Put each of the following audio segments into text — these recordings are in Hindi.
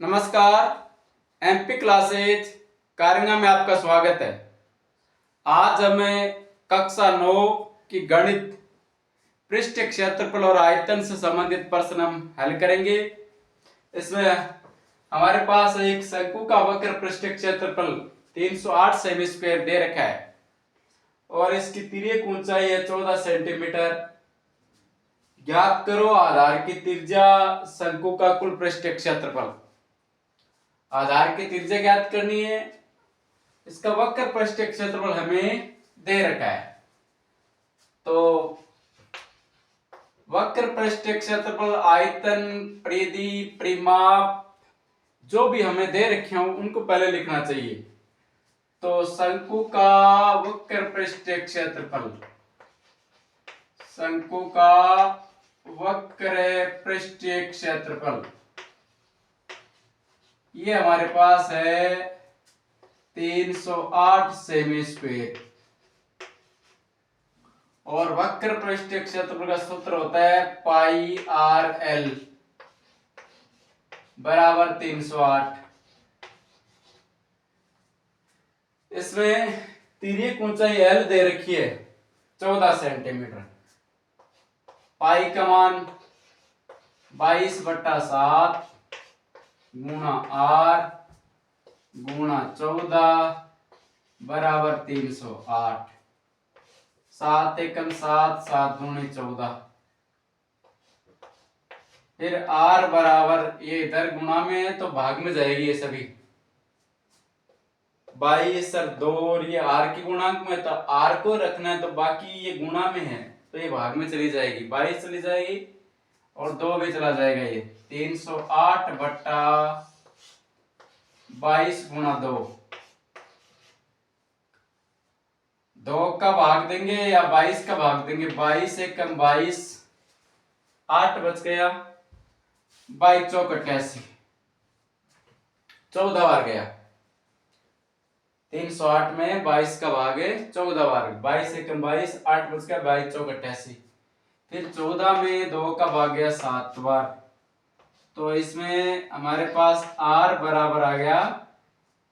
नमस्कार। एमपी क्लासेज कारिंगा में आपका स्वागत है। आज हमें कक्षा 9 की गणित पृष्ठ क्षेत्रफल और आयतन से संबंधित प्रश्न हम हल करेंगे। इसमें हमारे पास एक शंकु का वक्र पृष्ठ क्षेत्रफल 308 सेमी स्क्वायर दे रखा है और इसकी तिर्यक ऊंचाई है 14 सेंटीमीटर। ज्ञात करो आधार की त्रिज्या शंकु का कुल पृष्ठ क्षेत्रफल। आधार की त्रिज्या ज्ञात करनी है। इसका वक्र पृष्ठ क्षेत्रफल हमें दे रखा है, तो वक्र पृष्ठ क्षेत्रफल, आयतन, परिधि, परिमाप जो भी हमें दे रखे हो उनको पहले लिखना चाहिए। तो शंकु का वक्र पृष्ठ क्षेत्रफल, शंकु का वक्र पृष्ठ क्षेत्रफल ये हमारे पास है 308 सेमी स्क्वायर और वक्र पृष्ठ क्षेत्रफल का सूत्र होता है पाई आर एल बराबर 308। इसमें तिर्यक ऊंचाई एल दे रखी है 14 सेंटीमीटर। पाई का मान 22/7 गुणा आर गुणा 14 बराबर 308। 7 एकम 7, 7 दूनी 14। फिर आर बराबर, ये इधर गुणा में है तो भाग में जाएगी ये सभी। 22 और 2 और ये आर की गुणांक में, तो आर को रखना है, तो बाकी ये गुणा में है तो ये भाग में चली जाएगी। 22 चली जाएगी और 2 भी चला जाएगा। ये 308 बट्टा 22 गुणा 2। 2 का भाग देंगे या 22 का भाग देंगे? 22 एकम 22, 8 बच गया। 22 चौक 88, 14 बार गया। 308 में 22 का भाग है 14 बार। 22 एकम 22, 8 बच गया। 22 चौक 88। फिर 14 में 2 का भाग गया 7 बार। तो इसमें हमारे पास r बराबर आ गया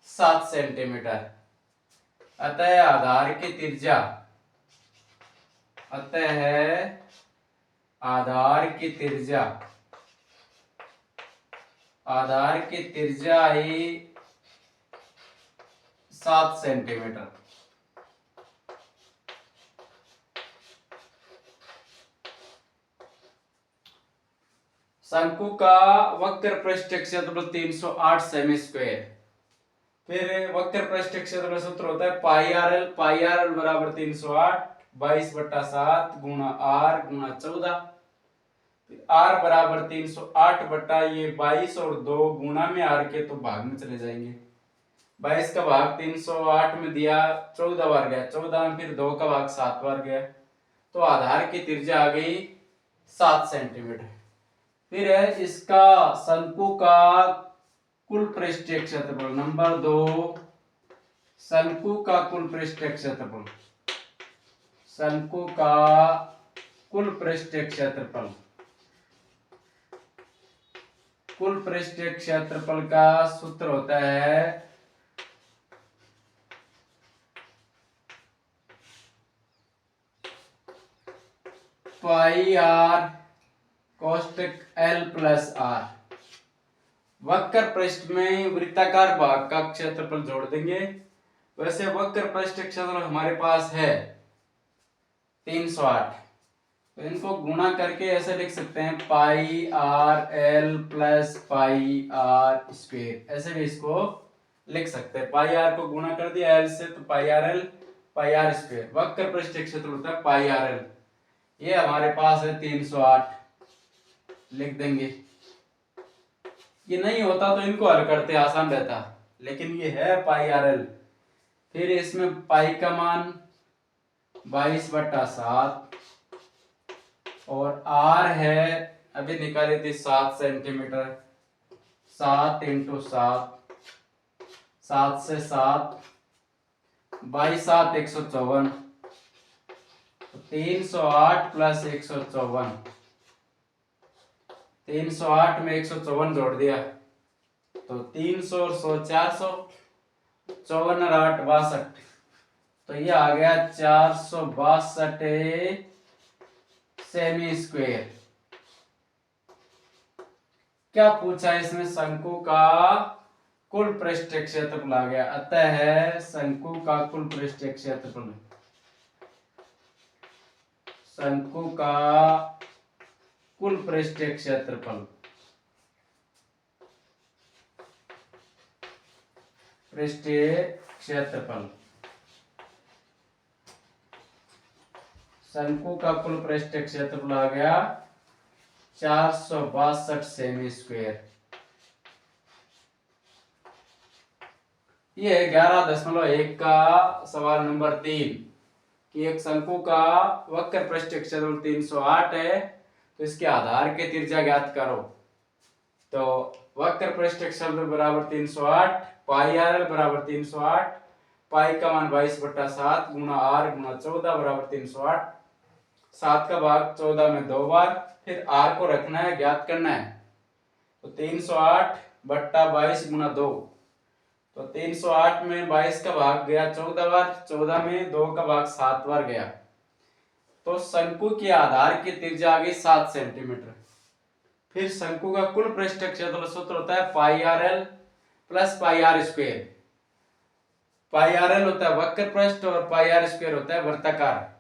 7 सेंटीमीटर। अतः आधार की त्रिज्या, अतः आधार की त्रिज्या, आधार की त्रिज्या ही 7 सेंटीमीटर। शंकु का वक्र पृष्ठ क्षेत्रफल 308 सेमी स्क्वायर। फिर वक्र पृष्ठ क्षेत्रफल सूत्र होता है pi R L. Pi R L बराबर 308, 22/7 गुणा आर गुणा 14। आर बराबर 308 बट्टा ये 22 और 2 गुणा में आर के, तो भाग में चले जाएंगे। 22 का भाग 308 में दिया 14 बार गया। 14 में फिर 2 का भाग 7 बार गया। तो आधार की त्रिज्या आ गई 7 सेंटीमीटर। फिर है इसका शंकु का कुल पृष्ठ क्षेत्रफल। नंबर 2, शंकु का कुल पृष्ठ क्षेत्रफल, शंकु का कुल पृष्ठ क्षेत्रफल। कुल पृष्ठ क्षेत्रफल का सूत्र होता है pi are कोष्टक L plus are. वक्र पृष्ठ में वृत्ताकार भाग का क्षेत्रफल जोड़ देंगे। वैसे वक्र पृष्ठ क्षेत्रफल हमारे पास है 308, तो इनको गुणा करके ऐसे लिख सकते हैं pi R L plus pi R square. ऐसे भी इसको लिख सकते हैं। पाई आर को गुणा कर दिया एल से, तो pi R L pi R square. वक्र पृष्ठ क्षेत्रफल होता है पाई आर एल। ये हमारे पास है 308, लिख देंगे। ये नहीं होता तो इनको हल करते, आसान रहता, लेकिन ये है पाई आर एल। फिर इसमें पाई का मान 22/7 और आर है, अभी निकाली थी 7 सेंटीमीटर। 7 × 7, 7 से 7, 22 7 154, 308 प्लस 154। 308 में 154 जोड़ दिया तो 300 और 100 400, 54 और 8 62, तो ये आ गया 462 सेमी स्क्वायर। क्या पूछा है इसमें? शंकु का कुल पृष्ठीय क्षेत्रफल आ गया। अतः शंकु का कुल पृष्ठीय क्षेत्रफल, शंकु का कुल पृष्ठीय क्षेत्रफल, पृष्ठीय क्षेत्रफल, शंकु का कुल पृष्ठीय क्षेत्रफल आ गया 462 सेमी स्क्वायर। ये 11.1 का सवाल नंबर 3 कि एक शंकु का वक्र पृष्ठीय क्षेत्रफल 308 है, तो इसके आधार के त्रिज्या ज्ञात करो। तो वक्र पृष्ठीय क्षेत्रफल बराबर 308, पाई आर एल बराबर 308, पाई का मान 22/7 गुणा आर गुणा 14 बराबर 308, 7 का भाग 14 में 2 बार, फिर आर को रखना है, ज्ञात करना है। तो 308/22 गुणा 2, तो 308 में 22 का भाग गया 14 बार, 14 में 2 का भाग 7 बार गया। तो शंकु के आधार की त्रिज्या आ गई 7 सेंटीमीटर। फिर शंकु का कुल पृष्ठीय क्षेत्रफल सूत्र होता है pi R L plus pi R square. Pi R L होता है वक्र पृष्ठ और पाई आर स्क्वायर होता है वृत्ताकार।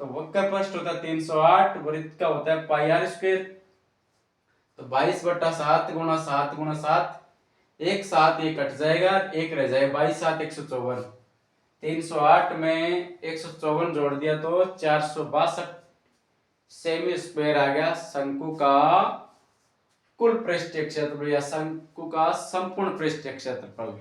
तो वक्र पृष्ठ होता है 308, वृत्त का होता है पाई आर स्क्वायर। तो 22/7 गुणा 7 गुणा 7, एक 7 ये कट जाएगा, एक रह जाएगा, 22 7 154, 308 में 154 जोड़ दिया तो 462 सेमी स्क्वायर आ गया शंकु का कुल पृष्ठीय क्षेत्रफल या शंकु का संपूर्ण पृष्ठीय क्षेत्रफल।